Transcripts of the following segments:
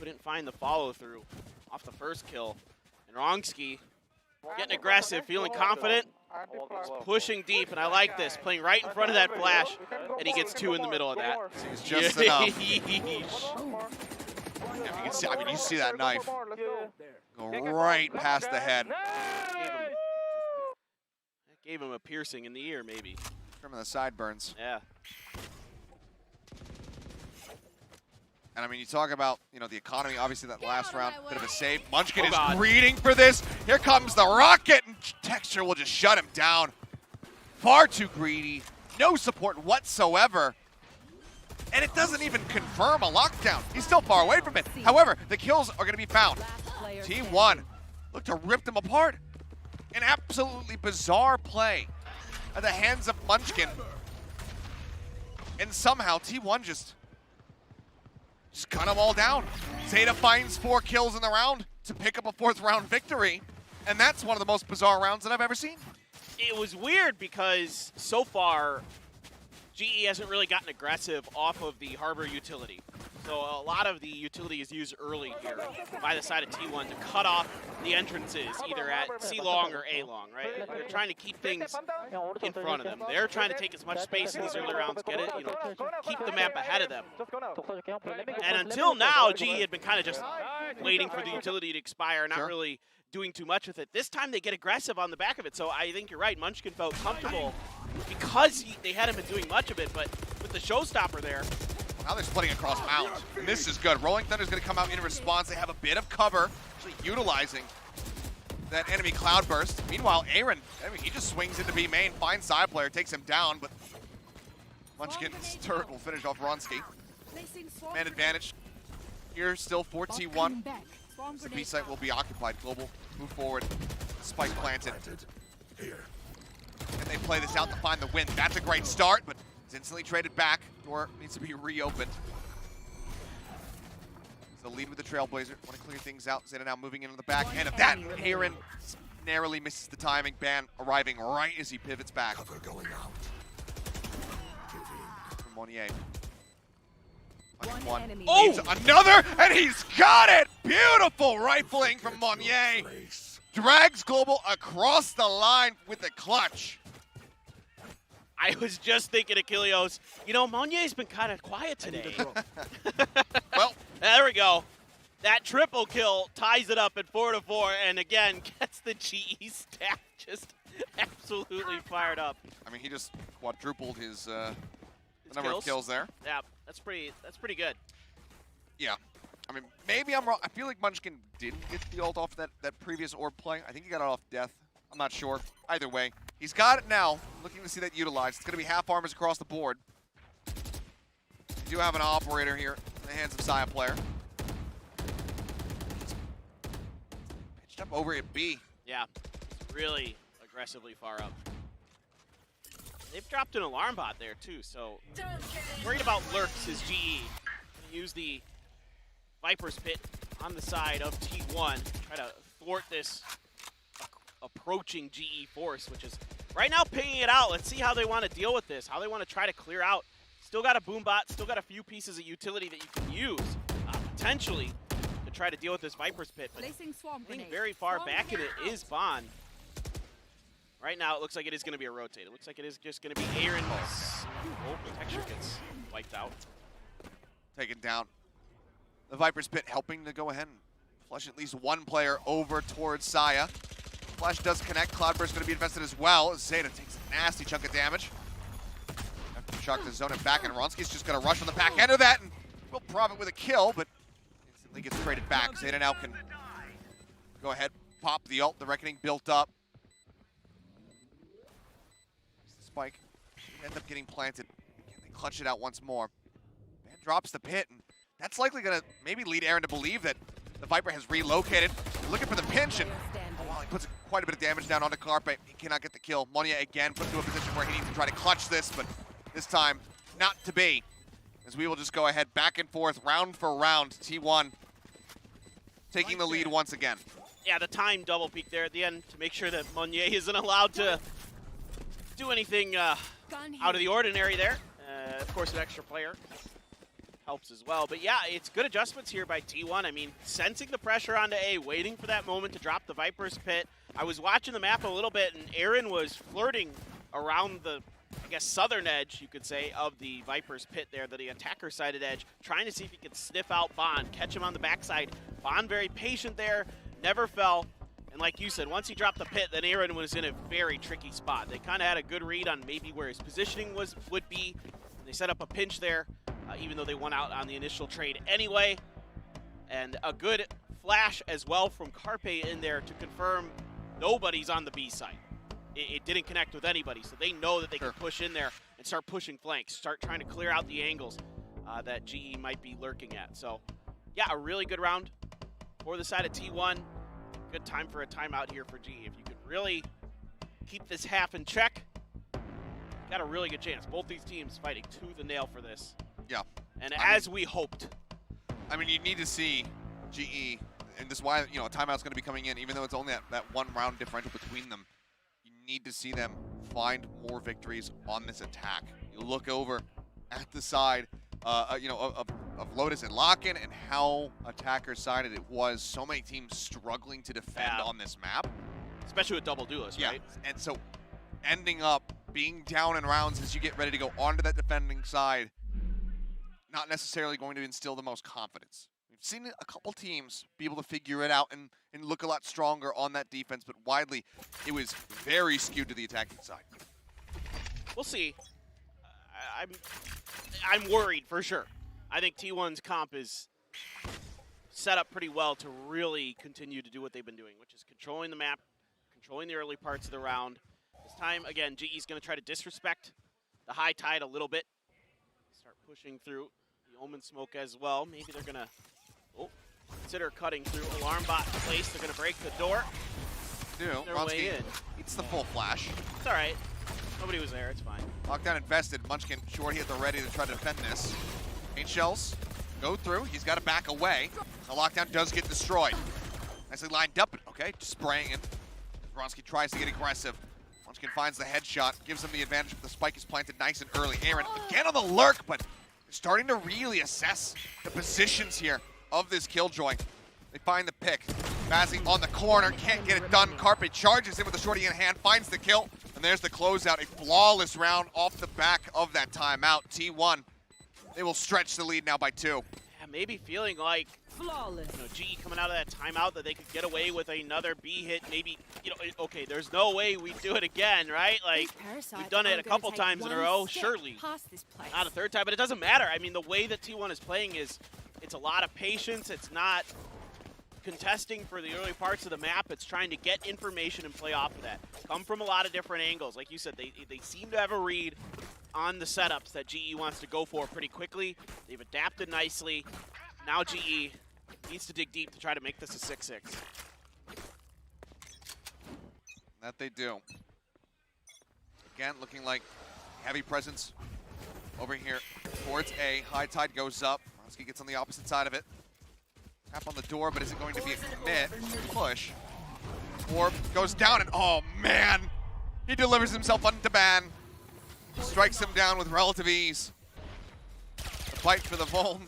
couldn't find the follow-through off the first kill. And Wrongski getting aggressive, feeling confident, pushing deep, and I like this, playing right in front of that flash, and he gets 2 in the middle of that. It's just enough. Yeah, you can see, I mean, you see that knife go right past the head. Gave him a piercing in the ear, maybe. From the sideburns. Yeah. And I mean, you talk about, you know, the economy, obviously that last round, bit of a save. Munchkin is God. greeting for this. Here comes the rocket, and Texture will just shut him down. Far too greedy, no support whatsoever. And it doesn't even confirm a lockdown. He's still far away from it. However, the kills are gonna be found. T1 look to rip them apart. An absolutely bizarre play at the hands of Munchkin. And somehow T1 just cut them all down. Zeta finds 4 kills in the round to pick up a 4th round victory. And that's one of the most bizarre rounds that I've ever seen. It was weird because so far, GE hasn't really gotten aggressive off of the Harbor utility. So a lot of the utility is used early here by the side of T1 to cut off the entrances, either at C-long or A-long, right? They're trying to keep things in front of them. They're trying to take as much space in these early rounds, get it, you know, keep the map ahead of them. And until now, GE had been kind of just waiting for the utility to expire, not really doing too much with it. This time they get aggressive on the back of it, so I think you're right. Munchkin felt comfortable because they hadn't been doing much of it, but with the showstopper there. Now they're splitting across Mount. And this is good. Rolling Thunder's going to come out in response. They have a bit of cover, actually utilizing that enemy Cloudburst. Meanwhile, Aaron, I mean, he just swings into B main, finds side player, takes him down, but Munchkin's turret will finish off Wronsky. Man advantage here still for T1. The B site will be occupied. Global, move forward. Spike planted. And they play this out to find the win. That's a great start, but it's instantly traded back. Door needs to be reopened. So lead with the Trailblazer. Want to clear things out. Zeta now moving into the back end of that. Aaron narrowly misses the timing. Ban arriving right as he pivots back. Cover going out. From Monnier. Oh! Another, and he's got it! Beautiful rifling from Monnier. Drags Global across the line with the clutch. I was just thinking, Achilleos, you know, Monnier's been kind of quiet today. Well, there we go. That triple kill ties it up at 4-4, and again, gets the GE stack just absolutely fired up. I mean, he just quadrupled his number of kills there. Yeah, that's pretty good. Yeah. I mean, maybe I'm wrong. I feel like Munchkin didn't get the ult off that previous orb play. I think he got it off death. I'm not sure. Either way, he's got it now. Looking to see that utilized. It's going to be half armors across the board. We do have an operator here in the hands of Saya player. Pitched up over at B. Yeah, really aggressively far up. They've dropped an alarm bot there too, so worried about lurks is GE. Gonna use the Viper's Pit on the side of T1, try to thwart this approaching GE force, which is right now pinging it out. Let's see how they want to deal with this, how they want to try to clear out. Still got a boom bot, still got a few pieces of utility that you can use, potentially, to try to deal with this Viper's Pit. But I think very far back in it is Bond. Right now, it looks like it is going to be a rotate. It looks like it is just going to be Aaron. Oh, Texture gets wiped out. Taken down. The Viper's Pit helping to go ahead and flush at least one player over towards Saya. Flash does connect. Cloudburst going to be invested as well. Zeta takes a nasty chunk of damage. After the shock to zone it back, and Wronsky's just going to rush on the back end of that, and will profit with a kill, but instantly gets traded back. Zeta now can go ahead, pop the ult. The Reckoning built up. Spike end up getting planted. Can they clutch it out once more? Man drops the pit, and that's likely going to maybe lead Aaron to believe that the Viper has relocated. Looking for the pinch, and while he puts quite a bit of damage down onto Carpe, he cannot get the kill. Monnier again put into a position where he needs to try to clutch this, but this time not to be. As we will just go ahead back and forth, round for round. T1 taking the lead once again. Yeah, the time double peak there at the end to make sure that Monnier isn't allowed to do anything out of the ordinary there. Of course, an extra player helps as well. But yeah, it's good adjustments here by T1. I mean, sensing the pressure onto A, waiting for that moment to drop the Viper's pit. I was watching the map a little bit, and Aaron was flirting around the, I guess, southern edge, you could say, of the Viper's pit there, the attacker-sided edge, trying to see if he could sniff out Bond, catch him on the backside. Bond very patient there, never fell. And like you said, once he dropped the pit, then Aaron was in a very tricky spot. They kind of had a good read on maybe where his positioning would be. They set up a pinch there, even though they won out on the initial trade anyway. And a good flash as well from Carpe in there to confirm nobody's on the B side. It didn't connect with anybody, so they know that they can push in there and start pushing flanks, start trying to clear out the angles that GE might be lurking at. So, yeah, a really good round for the side of T1. Good time for a timeout here for GE. If you could really keep this half in check, got a really good chance. Both these teams fighting tooth and nail for this. Yeah. And as we hoped. I mean, you need to see GE, and this is why, you know, a timeout's going to be coming in, even though it's only that one round differential between them. You need to see them find more victories on this attack. You look over at the side, you know, of Lotus and Lock-In and how attacker-sided it was. So many teams struggling to defend on this map. Especially with double duelists, right? And so ending up being down in rounds as you get ready to go onto that defending side, not necessarily going to instill the most confidence. We've seen a couple teams be able to figure it out and look a lot stronger on that defense, but widely, it was very skewed to the attacking side. We'll see. I'm worried for sure. I think T1's comp is set up pretty well to really continue to do what they've been doing, which is controlling the map, controlling the early parts of the round. This time, again, GE's going to try to disrespect the high tide a little bit. Start pushing through the Omen smoke as well. Maybe they're going to consider cutting through alarm bot place. They're going to break the door. Their way in. It's the full flash. It's all right. Nobody was there. It's fine. Lockdown invested. Munchkin short hit the ready to try to defend this. Paint shells go through. He's got to back away. The lockdown does get destroyed. Nicely lined up. Okay, just spraying it. Bronski tries to get aggressive. Munchkin finds the headshot, gives him the advantage, but the spike is planted nice and early. Aaron again on the lurk, but they're starting to really assess the positions here of this Killjoy. They find the pick. Bazzi on the corner, can't get it done. Carpe charges in with the shorty in hand, finds the kill, and there's the closeout. A flawless round off the back of that timeout. T1, they will stretch the lead now by 2. Yeah, maybe feeling like, flawless. You know, GE coming out of that timeout that they could get away with another B hit. Maybe, you know, okay, there's no way we do it again, right? Like, we've done it a couple times in a row, surely. Not a third time, but it doesn't matter. I mean, the way that T1 is playing is, it's a lot of patience. It's not contesting for the early parts of the map. It's trying to get information and play off of that. Come from a lot of different angles. Like you said, they seem to have a read on the setups that GE wants to go for pretty quickly. They've adapted nicely. Now GE needs to dig deep to try to make this a 6-6. That they do. Again, looking like heavy presence over here towards A. High tide goes up. Bronski gets on the opposite side of it. Tap on the door, but is it going to be a commit? Push. Orb goes down, and oh man! He delivers himself onto Ban. Strikes him down with relative ease. The fight for the Vuln.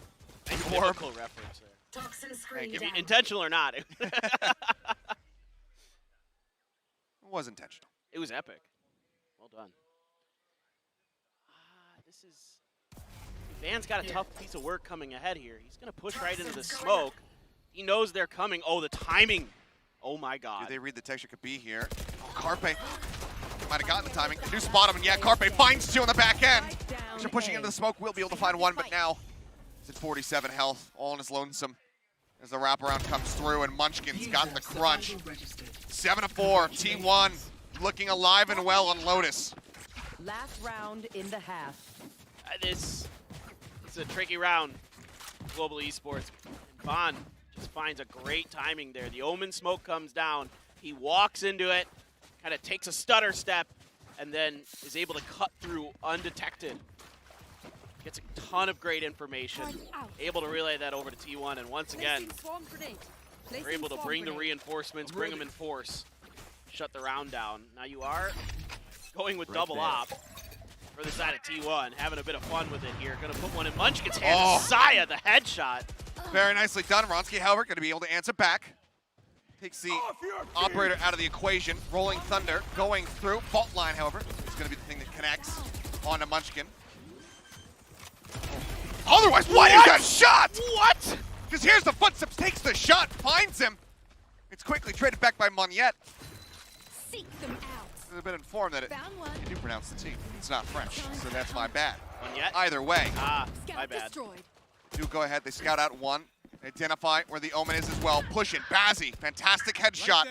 Biblical reference there. Toxin screen down. Intentional or not. It was intentional. It was epic. Well done. This is... Van's got a tough piece of work coming ahead here. He's going to push right into the smoke. He knows they're coming. Oh, the timing. Oh, my God. Do they read the texture could be here? Oh, Carpe might have gotten the timing. Do spot him, and yeah, Carpe finds 2 on the back end. After pushing into the smoke, we'll be able to find 1, but now he's at 47 health, all in his lonesome. As the wraparound comes through, and Munchkin's got the crunch. 7-4, T1 looking alive and well on Lotus. Last round in the half. This is a tricky round. Global Esports. Bond just finds a great timing there. The Omen smoke comes down. He walks into it, kind of takes a stutter step, and then is able to cut through undetected. Gets a ton of great information. Able to relay that over to T1, and once again, they're able to bring the reinforcements, bring them in force, shut the round down. Now you are going with double op. for the side of T1, having a bit of fun with it here. Gonna put one in Munchkin's hand. Oh. Saya, the headshot. Very nicely done. Ronski, however, going to be able to answer back. Takes the operator out of the equation. Rolling Thunder going through. Fault line, however, is going to be the thing that connects onto Munchkin. Otherwise, why is that shot? What? Because here's the footsteps, takes the shot, finds him. It's quickly traded back by Moniette. Seek them out. I've been informed that Found one. you do pronounce the T. It's not French, so that's my bad. Moniette? Either way, Ah, Scout my bad. destroyed. do go ahead. They scout out one. They identify where the Omen is as well. Push it. Bazzi, fantastic headshot.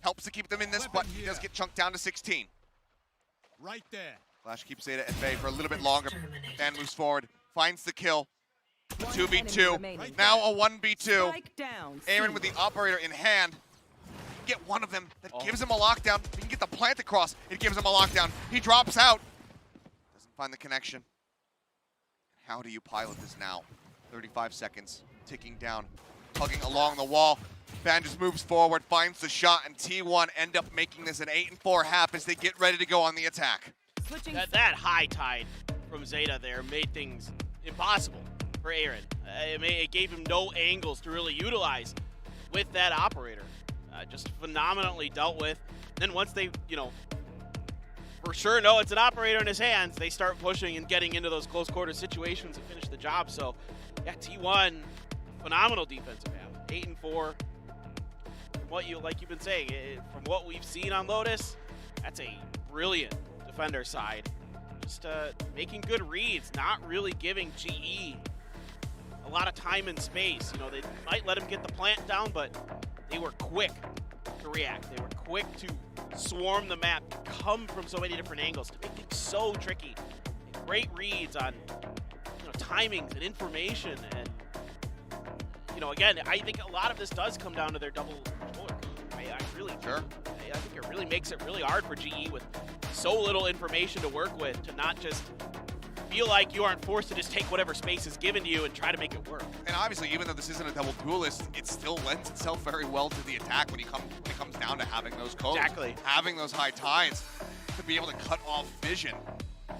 Helps to keep them in this, but he does get chunked down to 16. Right there. Flash keeps Zeta at bay for a little bit longer. And moves forward. Finds the kill. One 2v2. enemy remaining. Now a 1v2. Strike down. Aaron with the operator in hand. Get one of them. That gives him a lockdown. He can get the plant across. It gives him a lockdown. He drops out. Doesn't find the connection. How do you pilot this now? 35 seconds. Ticking down. Tugging along the wall. Ban just moves forward, finds the shot, and T1 end up making this an 8-4 half as they get ready to go on the attack. Switching That high tide from Zeta there made things impossible for Aaron. It gave him no angles to really utilize with that operator. Just phenomenally dealt with. Then once they, for sure know it's an operator in his hands, they start pushing and getting into those close quarter situations and finish the job. So, yeah, T1, phenomenal defensive half. 8-4. What like you've been saying, from what we've seen on Lotus, that's a brilliant defender side. Just making good reads, not really giving GE a lot of time and space. They might let him get the plant down, but they were quick to react. They were quick to swarm the map, come from so many different angles to make things so tricky. Great reads on timings and information, and again, I think a lot of this does come down to their double controller. I really do. Sure. I think it really makes it really hard for GE with so little information to work with to not just feel like you aren't forced to just take whatever space is given to you and try to make it work. And obviously, even though this isn't a double duelist, it still lends itself very well to the attack when it comes down to having those codes. Exactly. Having those high tides to be able to cut off vision and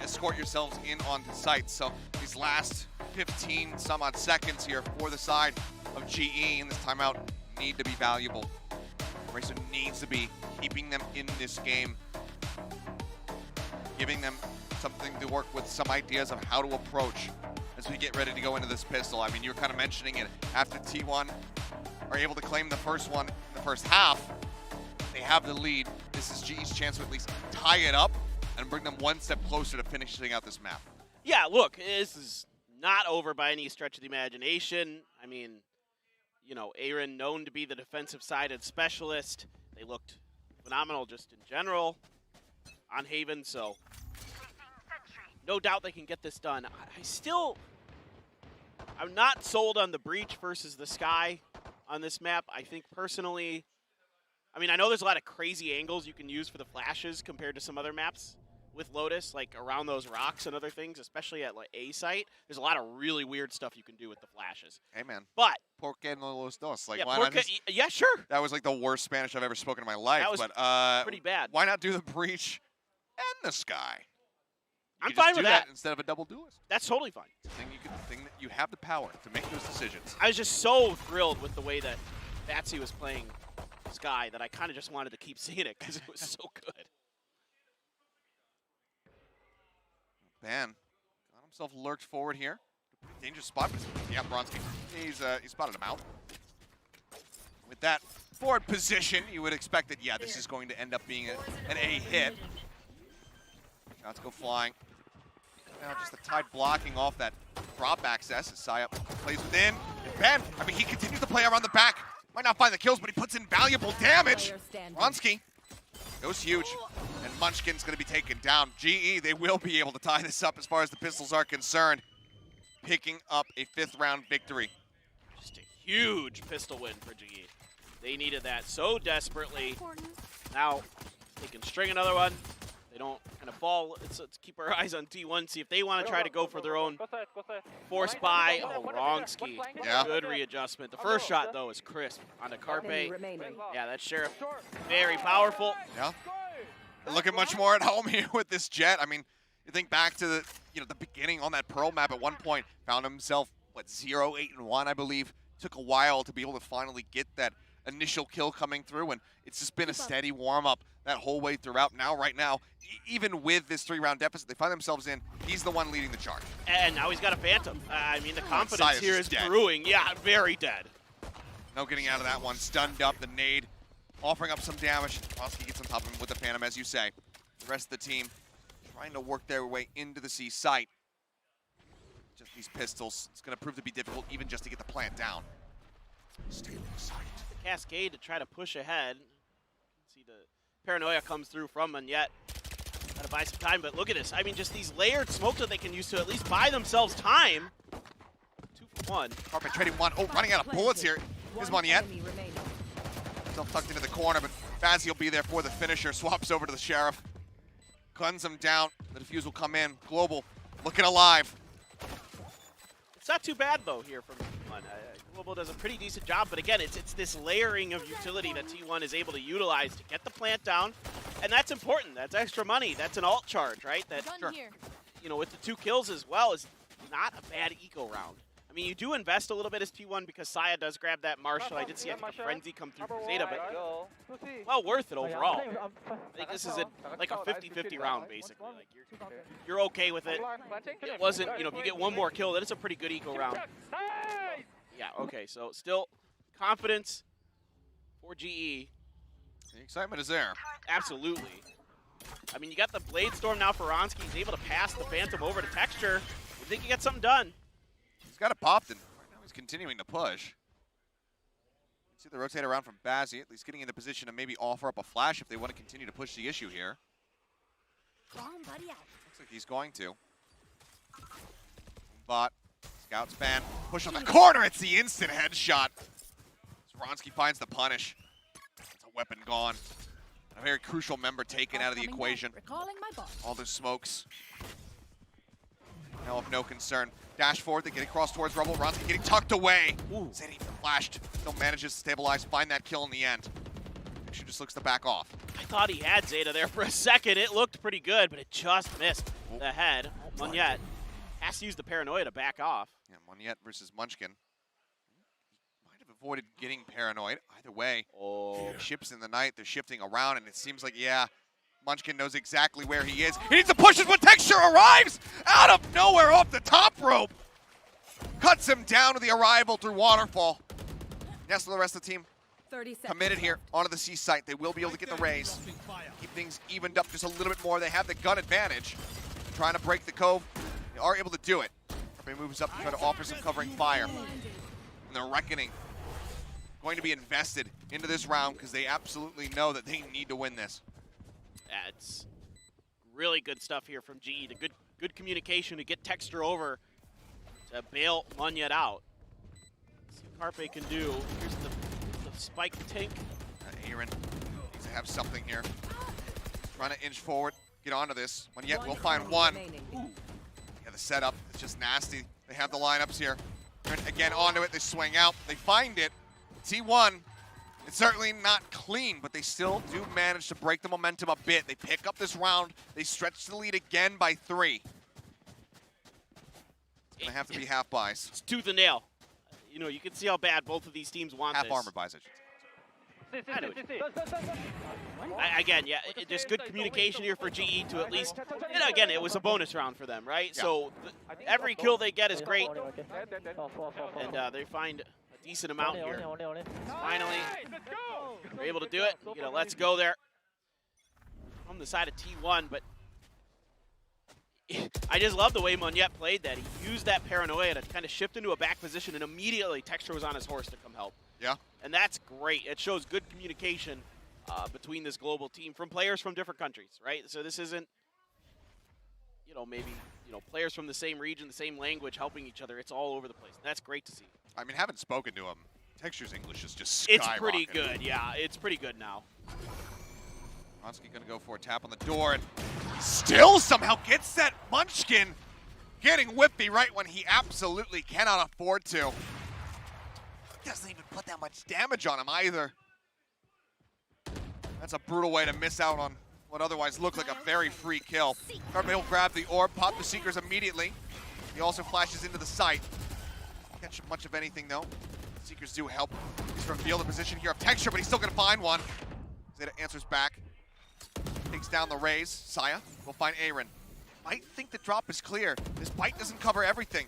escort yourselves in onto site. So these last 15 some odd seconds here for the side of GE in this timeout need to be valuable. Racer needs to be keeping them in this game, giving them something to work with, some ideas of how to approach as we get ready to go into this pistol. I mean, you were kind of mentioning it. After T1 are able to claim the first one in the first half, they have the lead. This is GE's chance to at least tie it up and bring them one step closer to finishing out this map. Yeah, look, this is not over by any stretch of the imagination. I mean, Aaron known to be the defensive-sided specialist. They looked phenomenal just in general on Haven, so no doubt they can get this done. I'm not sold on the breach versus the sky on this map. I think personally, I know there's a lot of crazy angles you can use for the flashes compared to some other maps with Lotus, like around those rocks and other things, especially at A site. There's a lot of really weird stuff you can do with the flashes. Hey, man. But Por qué no los dos? Like, yeah, why not just, yeah, sure. that was like the worst Spanish I've ever spoken in my life. That was but pretty bad. Why not do the breach and the sky? You I'm could fine just with do that. instead of a double duelist. That's totally fine. It's a thing that you have the power to make those decisions. I was just so thrilled with the way that Batsy was playing Sky that I kind of just wanted to keep seeing it because it was so good. Ban got himself lurked forward here. Dangerous spot. Yeah, Bronski. He spotted him out. With that forward position, you would expect that, yeah, this is going to end up being an A hit. Shots go flying. Now just the tide blocking off that drop access as Saya plays within. And Ben, he continues to play around the back. Might not find the kills, but he puts in valuable damage. Bronski goes huge. And Munchkin's going to be taken down. GE, they will be able to tie this up as far as the pistols are concerned. Picking up a 5th round victory. Just a huge pistol win for GE. They needed that so desperately. Now they can string another one. They don't kind of fall. Let's keep our eyes on T1, see if they want to try to go for their own force buy. Oh, wrong ski. Yeah. Good readjustment. The first shot, though, is crisp on the Carpe. Yeah, that Sheriff, very powerful. Yeah. looking much more at home here with this Jet. I mean, you think back to the the beginning on that Pearl map at one point, found himself, what, 0-8-1, I believe. Took a while to be able to finally get that initial kill coming through, and it's just been a steady warm-up that whole way throughout. Now, right now, even with this 3-round deficit they find themselves in, he's the one leading the charge. And now he's got a Phantom. I mean, the confidence Sias here is is dead. brewing. Yeah, very dead. No getting out of that one. Stunned up, the nade, offering up some damage. Ronsky gets on top of him with the Phantom, as you say. The rest of the team trying to work their way into the C site. Just these pistols, it's going to prove to be difficult even just to get the plant down. Stealing sight. The cascade to try to push ahead. See the paranoia comes through from Munyet. Got to buy some time, but look at this. I mean, just these layered smokes that they can use to at least buy themselves time. 2 for 1. Carpet trading one. Oh, running out of bullets here. Here's Munyet. Himself tucked into the corner, but Bazzi will be there for the finisher. Swaps over to the Sheriff. Guns him down. The defuse will come in. Global looking alive. It's not too bad, though, here from T1. Global does a pretty decent job, but again, it's this layering of utility that T1 is able to utilize to get the plant down, and that's important. That's extra money. That's an alt charge, right? That, Gun here. with the 2 kills as well, is not a bad eco round. I mean, you do invest a little bit as T1 because Saya does grab that Marshall. I did see a Frenzy come through for Zeta, but well worth it overall. I think this is like a 50-50 round, basically. Like you're okay with it. It wasn't, if you get one more kill, then it's a pretty good eco round. Yeah, okay, so still confidence for GE. The excitement is there. Absolutely. I mean, you got the Blade Storm now for Ronsky. He's able to pass the Phantom over to Texture. You think you get something done. He's got it popped, and right now he's continuing to push. See the rotate around from Bazzi, at least getting into position to maybe offer up a flash if they want to continue to push the issue here. Bomb buddy out. Looks like he's going to. Bot, scout span, push on the corner. It's the instant headshot. Zronsky finds the punish. It's a weapon gone. A very crucial member taken out of the equation. Recalling my boss. All the smokes. Now of no concern. Dash forward, they get across towards Rubble. Ronsky getting tucked away. Zeta flashed. Still manages to stabilize, find that kill in the end. She just looks to back off. I thought he had Zeta there for a second. It looked pretty good, but it just missed the head. Munyet has to use the paranoia to back off. Yeah, Munyet versus Munchkin. Might have avoided getting paranoid. Either way, ships in the night, they're shifting around, and it seems like, yeah, Munchkin knows exactly where he is. He needs to push it when Texture arrives out of nowhere off the top rope. Cuts him down to the arrival through Waterfall. Yes, the rest of the team 30 seconds committed here onto the C site. They will be able to get the raise. Keep things evened up just a little bit more. They have the gun advantage. Trying to break the cove. They are able to do it. Everybody moves up to try to offer some covering fire. And the Reckoning going to be invested into this round because they absolutely know that they need to win this. Yeah, it's really good stuff here from GE. The good communication to get Texture over to bail Munyet out. See what Carpe can do. Here's the spike tank. Aaron needs to have something here. Trying to inch forward, get onto this. Munyet will find one. Yeah, the setup is just nasty. They have the lineups here. Aaron again onto it, they swing out, they find it. T1, it's certainly not clean, but they still do manage to break the momentum a bit. They pick up this round, they stretch the lead again by 3. It's gonna have to be half buys. It's tooth and nail. You can see how bad both of these teams want Half this. armor buys it. Again, yeah, just good communication here for GE to at least, again, it was a bonus round for them, right? Yeah. So every kill they get is great, and they find a decent amount here. Finally, they're able to do it. Let's go there from the side of T1, but I just love the way Munyet played that. He used that paranoia to kind of shift into a back position, and immediately Texture was on his horse to come help. Yeah. And that's great. It shows good communication between this global team from players from different countries, right? So this isn't, maybe, players from the same region, the same language helping each other. It's all over the place. That's great to see. I mean, having spoken to him, Texture's English is just skyrocketing. It's pretty good, yeah. It's pretty good now. Ronsky gonna go for a tap on the door, and he still somehow gets that Munchkin getting whippy right when he absolutely cannot afford to. Doesn't even put that much damage on him either. That's a brutal way to miss out on what otherwise looked like a very free kill. Carpe will grab the orb, pop the Seekers immediately. He also flashes into the site. Can't catch much of anything though. Seekers do help. He's revealed the position here of Texture, but he's still gonna find one. Zeta answers back. Takes down the Raze. Saya will find Aaron. Might think the drop is clear. This bite doesn't cover everything.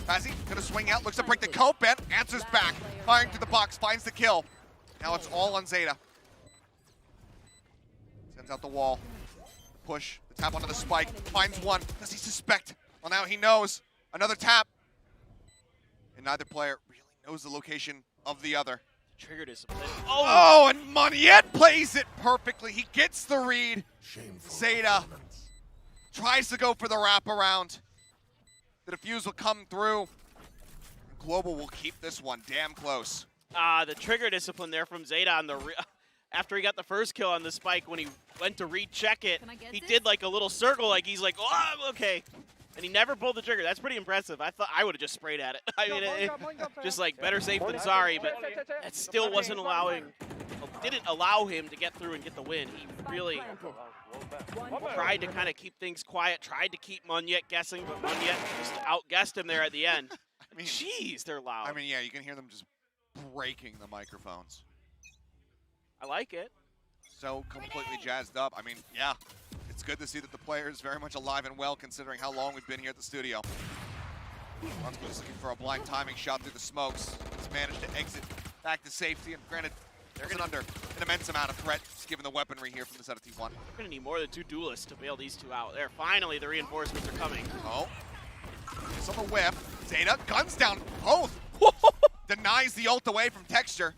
Bazzi gonna swing out, looks to break the cope, and answers back. Firing through the box, finds the kill. Now it's all on Zeta. Sends out the wall. The push, the tap onto the spike, finds one. Does he suspect? Well, now he knows. Another tap. And neither player really knows the location of the other. Trigger discipline. Oh, and Moniette plays it perfectly. He gets the read. Zeta tries to go for the wraparound. The defuse will come through. Global will keep this one damn close. The trigger discipline there from Zeta on the after he got the first kill on the spike. When he went to recheck it, he did like a little circle, like he's like, oh, okay. And he never pulled the trigger. That's pretty impressive. I thought I would have just sprayed at it. I mean, just like better safe than sorry, but that still didn't allow him to get through and get the win. He really tried to kind of keep things quiet, tried to keep Moniette guessing, but Moniette just outguessed him there at the end. I mean, jeez, they're loud. I mean, yeah, you can hear them just breaking the microphones. I like it. So completely jazzed up. I mean, yeah, it's good to see that the player is very much alive and well considering how long we've been here at the studio. Ronsko is looking for a blind timing shot through the smokes. He's managed to exit back to safety, and granted, they're under an immense amount of threat, just given the weaponry here from the set of T1. We're going to need more than 2 duelists to bail these two out. There, finally, the reinforcements are coming. Oh, it's on the whip. Zeta guns down both. Denies the ult away from Texture.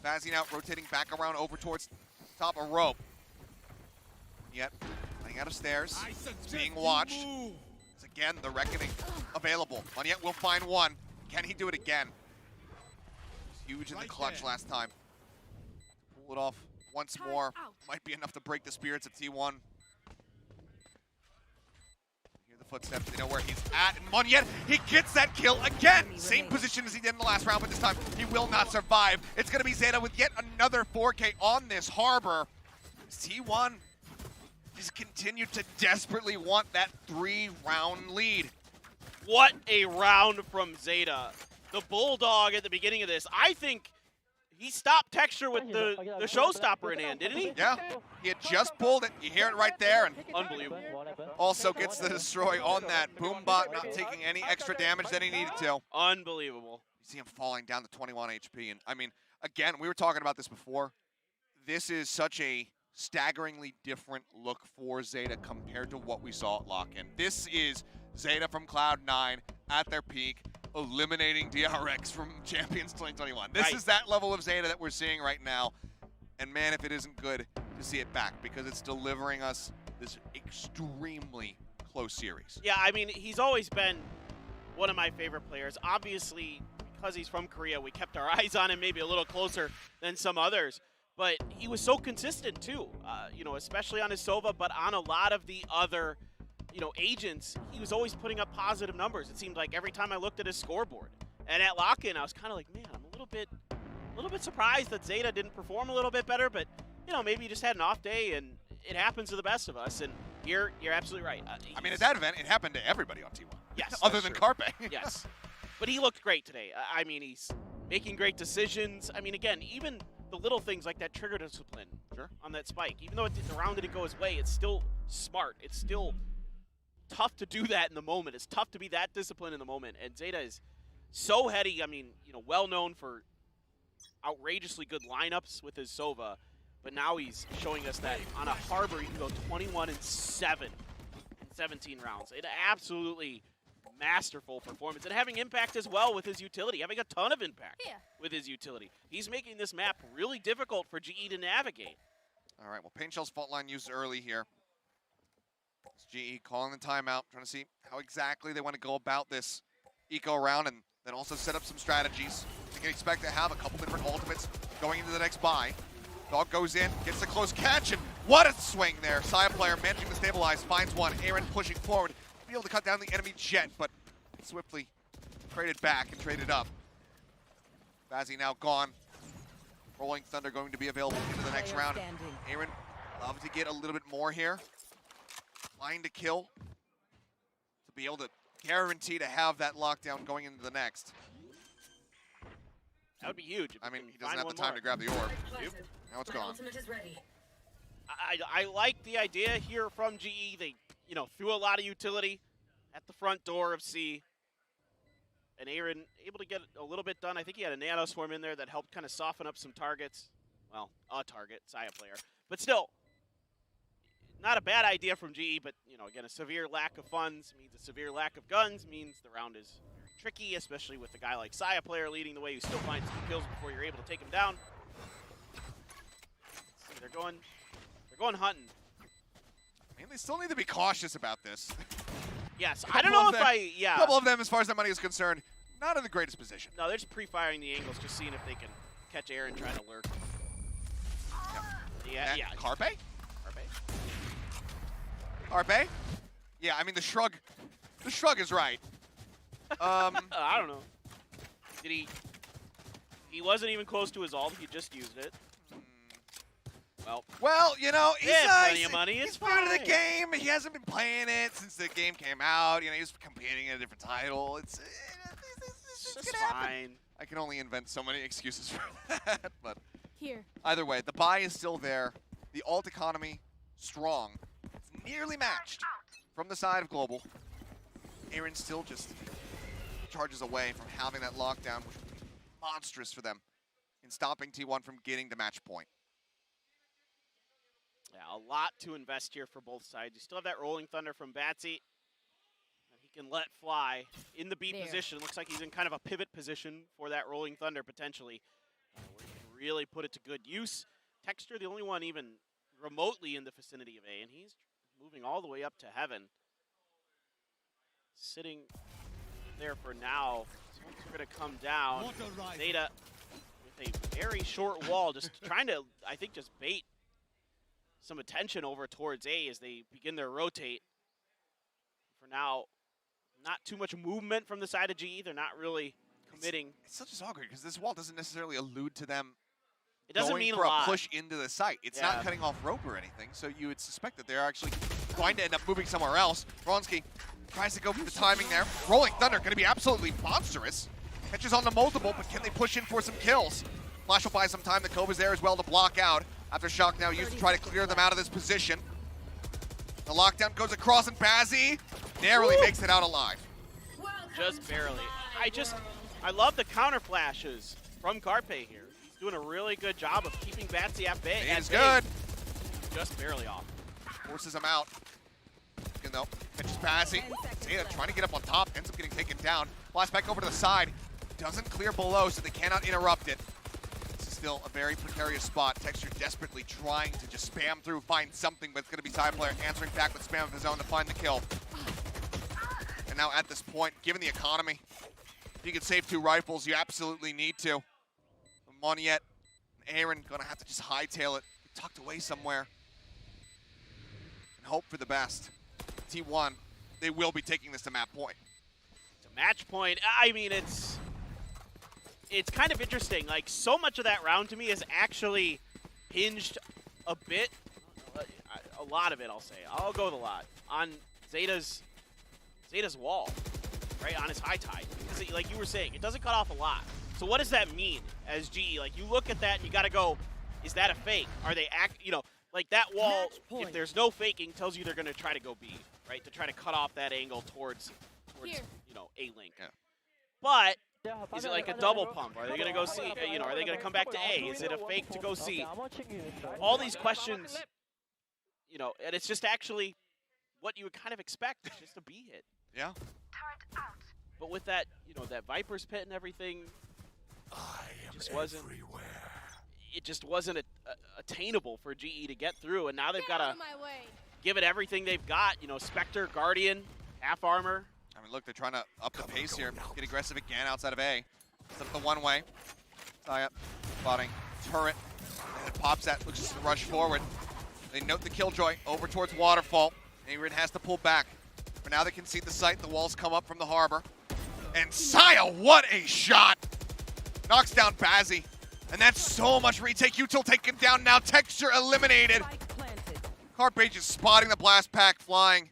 Bazzi now rotating back around over towards top of rope. Yet, running out of stairs, being watched. It's again the reckoning available. Moniette will find one. Can he do it again? He's huge in the clutch last time. Pull it off once more. Might be enough to break the spirits of T1. Hear the footsteps. They know where he's at. And Moniette, he gets that kill again. Same position as he did in the last round, but this time he will not survive. It's going to be Zeta with yet another 4K on this harbor. T1 just continue to desperately want that 3-round lead. What a round from Zeta. The Bulldog at the beginning of this. I think he stopped Texture with the showstopper in hand, didn't he? Yeah, he had just pulled it. You hear it right there. And unbelievable. Also gets the destroy on that. Boombot not taking any extra damage than he needed to. Unbelievable. You see him falling down to 21 HP. And I mean, again, we were talking about this before. This is such a staggeringly different look for Zeta compared to what we saw at Lock-In. This is Zeta from Cloud9 at their peak, eliminating DRX from Champions 2021. This is that level of Zeta that we're seeing right now. And man, if it isn't good to see it back, because it's delivering us this extremely close series. Yeah, I mean, he's always been one of my favorite players. Obviously, because he's from Korea, we kept our eyes on him maybe a little closer than some others. But he was so consistent too, you know, especially on his Sova, but on a lot of the other, you know, agents, he was always putting up positive numbers. It seemed like every time I looked at his scoreboard. And at Lock-In, I was kind of like, man, I'm a little bit surprised that Zeta didn't perform a little bit better, but, you know, maybe he just had an off day, and it happens to the best of us. And you're absolutely right. I mean, at that event, it happened to everybody on T1. Yes. Other than Carpe. Yes. But he looked great today. I mean, he's making great decisions. I mean, again, even the little things like that trigger discipline on that spike, even though the round didn't go his way, it's still smart. It's still tough to do that in the moment. It's tough to be that disciplined in the moment. And Zeta is so heady. I mean, you know, well known for outrageously good lineups with his Sova, but now he's showing us that on a harbor he can go 21-7 in 17 rounds. It absolutely masterful performance, and having impact as well with his utility, having a ton of impact with his utility. He's making this map really difficult for GE to navigate. All right, well, Pain Shell's fault line used early here. It's GE calling the timeout, trying to see how exactly they want to go about this eco round, and then also set up some strategies. You can expect to have a couple different ultimates going into the next buy. Dog goes in, gets a close catch, and what a swing there. Side player managing to stabilize, finds one. Aaron pushing forward, be able to cut down the enemy jet, but swiftly traded back and traded up. Bazzi now gone. Rolling Thunder going to be available into the next round. Aaron Love to get a little bit more here. Trying to kill. To be able to guarantee to have that lockdown going into the next. That would be huge. I mean, he doesn't have the time to grab the orb. Now it's gone. I like the idea here from GE. They, threw a lot of utility at the front door of C. And Aaron able to get a little bit done. I think he had a nano swarm in there that helped kind of soften up some targets. Well, a target, Saya player. But still, not a bad idea from GE, but, again, a severe lack of funds means a severe lack of guns, means the round is tricky, especially with a guy like Saya player leading the way who still finds 2 kills before you're able to take him down. See, they're going hunting. I mean, they still need to be cautious about this. Yes, I don't know if A couple of them, as far as the money is concerned, not in the greatest position. No, they're just pre-firing the angles, just seeing if they can catch Aaron trying to lurk. Yeah, yeah. Carpe? Carpe? Carpe? Yeah, I mean, the shrug is right. I don't know. Did he? He wasn't even close to his ult. He just used it. Well, he's plenty of money. He's part of the game. He hasn't been playing it since the game came out. He's competing in a different title. It's It's gonna happen. fine. I can only invent so many excuses for that. But Here. either way, the buy is still there. The alt economy, strong. It's nearly matched from the side of Global. Aaron still just charges away from having that lockdown, which would be monstrous for them in stopping T1 from getting to match point. Yeah, a lot to invest here for both sides. You still have that Rolling Thunder from Batsy that he can let fly in the B position. Looks like he's in kind of a pivot position for that Rolling Thunder potentially, where he can really put it to good use. Texture, the only one even remotely in the vicinity of A, and he's moving all the way up to heaven. Sitting there for now. Smokes are going to come down. Zeta with a very short wall, just trying to, I think, just bait some attention over towards A as they begin their rotate. For now, not too much movement from the side of GE. They're not really committing. It's such a awkward because this wall doesn't necessarily allude to them It doesn't going mean for a lot. push into the site. It's not cutting off rope or anything, so you would suspect that they're actually going to end up moving somewhere else. Bronski tries to go for the timing there. Rolling Thunder going to be absolutely monstrous. Catches on the multiple, but can they push in for some kills? Flash will buy some time. The Kova's there as well to block out after Shock now used to try to clear them out of this position. The lockdown goes across, and Bazzi narrowly makes it out alive. Just barely. I love the counter flashes from Carpe here. He's doing a really good job of keeping Batsy at bay. It is good. Just barely off. Forces him out. Good though. Catches Bazzi. Zeta trying to get up on top, ends up getting taken down. Flash back over to the side. Doesn't clear below, so they cannot interrupt it. This is still a very precarious spot. Texture desperately trying to just spam through, find something, but it's going to be Side Player answering back with spam of his own to find the kill. And now at this point, given the economy, if you can save 2 rifles, you absolutely need to. Moniette and Aaron going to have to just hightail it, tucked away somewhere, and hope for the best. T1, they will be taking this to map point. To match point, I mean, it's kind of interesting. Like, so much of that round to me is actually hinged a bit, a lot of it, I'll say. I'll go with a lot, on Zeta's wall, right, on his high tide. Because, like you were saying, it doesn't cut off a lot. So what does that mean as GE? Like, you look at that and you got to go, is that a fake? Are they like that wall, if there's no faking, tells you they're going to try to go B, right? To try to cut off that angle towards A-Link. Yeah. But is it like a double pump? Are they going to go C? Are they going to come back to A? Is it a fake to go C? All these questions, and it's just actually what you would kind of expect. It's just a B hit. Yeah. But with that, that Viper's Pit and everything, it just wasn't attainable for GE to get through, and now they've got to give it everything they've got. Spectre, Guardian, half armor. I mean, look, they're trying to up the pace here, get aggressive again outside of A. Set up the one-way. Saya spotting turret, and it pops that, looks just to rush forward. They note the Killjoy over towards Waterfall. Aaron has to pull back. For now, they can see the site. The walls come up from the harbor. And Saya, what a shot! Knocks down Bazzi. And that's so much retake. Util taken down now. Texture eliminated. Carpage is spotting the blast pack flying.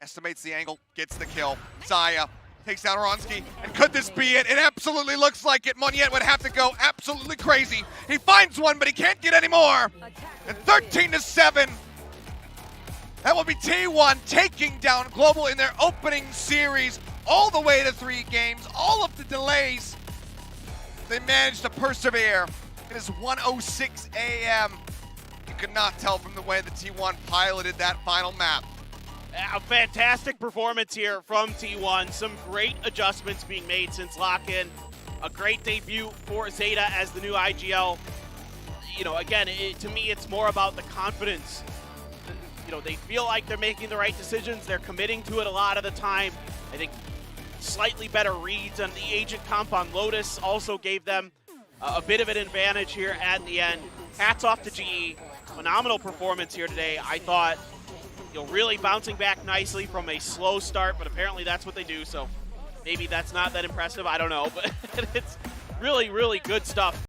Estimates the angle, gets the kill. Zaya takes down Ronsky, and could this be it? It absolutely looks like it. Moniette would have to go absolutely crazy. He finds one, but he can't get any more. And 13-7. That will be T1 taking down Global in their opening series, all the way to 3 games, all of the delays. They managed to persevere. It is 1:06 a.m. You could not tell from the way the T1 piloted that final map. A fantastic performance here from T1. Some great adjustments being made since lock-in. A great debut for Zeta as the new IGL. You know, again, to me, it's more about the confidence. You know, they feel like they're making the right decisions. They're committing to it a lot of the time. I think slightly better reads on the agent comp on Lotus also gave them a bit of an advantage here at the end. Hats off to GE. Phenomenal performance here today. I thought, you know, really bouncing back nicely from a slow start, but apparently that's what they do, so maybe that's not that impressive. I don't know, but it's really, really good stuff.